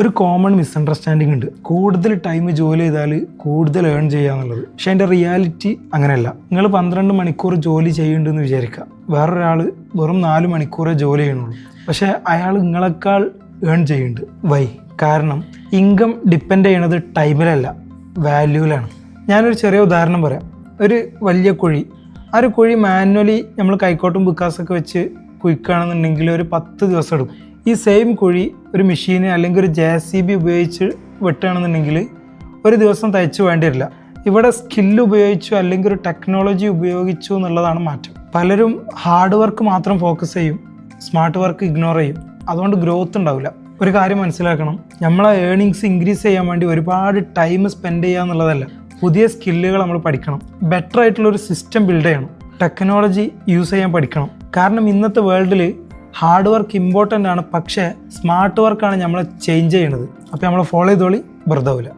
ഒരു common misunderstanding ഉണ്ട്, കൂടുതൽ ടൈം ജോലി ചെയ്താൽ കൂടുതൽ ഏൺ ചെയ്യാന്നുള്ളത്. പക്ഷെ അതിൻ്റെ റിയാലിറ്റി അങ്ങനെയല്ല. നിങ്ങൾ 12 മണിക്കൂർ ജോലി ചെയ്യുന്നുണ്ടെന്ന് വിചാരിക്കുക, വേറൊരാൾ വെറും 4 മണിക്കൂറേ ജോലി ചെയ്യണുള്ളൂ, പക്ഷെ അയാൾ നിങ്ങളെക്കാൾ ഏൺ ചെയ്യുന്നുണ്ട്. വൈ? കാരണം ഇൻകം ഡിപ്പെൻഡ് ചെയ്യണത് ടൈമിലല്ല, വാല്യൂവിലാണ്. ഞാനൊരു ചെറിയ ഉദാഹരണം പറയാം. ഒരു വലിയ കുഴി, ആ ഒരു കുഴി മാനുവലി നമ്മൾ കൈക്കോട്ടും ബുക്കാസൊക്കെ വെച്ച് കുഴിക്കുകയാണെന്നുണ്ടെങ്കിൽ ഒരു 10 ദിവസം എടുക്കും. ഈ സെയിം കുഴി ഒരു മെഷീന് അല്ലെങ്കിൽ ഒരു JCB ഉപയോഗിച്ച് വെട്ടുകയാണെന്നുണ്ടെങ്കിൽ ഒരു ദിവസം തയ്ച്ച് വേണ്ടി വരില്ല. ഇവിടെ സ്കില്ല് ഉപയോഗിച്ചു അല്ലെങ്കിൽ ഒരു ടെക്നോളജി ഉപയോഗിച്ചു എന്നുള്ളതാണ് മാറ്റം. പലരും ഹാർഡ് വർക്ക് മാത്രം ഫോക്കസ് ചെയ്യും, സ്മാർട്ട് വർക്ക് ഇഗ്നോർ ചെയ്യും. അതുകൊണ്ട് ഗ്രോത്ത് ഉണ്ടാവില്ല. ഒരു കാര്യം മനസ്സിലാക്കണം, നമ്മളെ ഏണിങ്സ് ഇൻക്രീസ് ചെയ്യാൻ വേണ്ടി ഒരുപാട് ടൈം സ്പെൻഡ് ചെയ്യുക എന്നുള്ളതല്ല, പുതിയ സ്കില്ലുകൾ നമ്മൾ പഠിക്കണം, ബെറ്റർ ആയിട്ടുള്ളൊരു സിസ്റ്റം ബിൽഡ് ചെയ്യണം, ടെക്നോളജി യൂസ് ചെയ്യാൻ പഠിക്കണം. കാരണം ഇന്നത്തെ വേൾഡിൽ ഹാർഡ് വർക്ക് ഇമ്പോർട്ടൻ്റ് ആണ്, പക്ഷേ സ്മാർട്ട് വർക്കാണ് നമ്മളെ ചേഞ്ച് ചെയ്യണത്. അപ്പോൾ നമ്മളെ ഫോളോ ചെയ്തോളി, വെറുതെ ആവില്ല.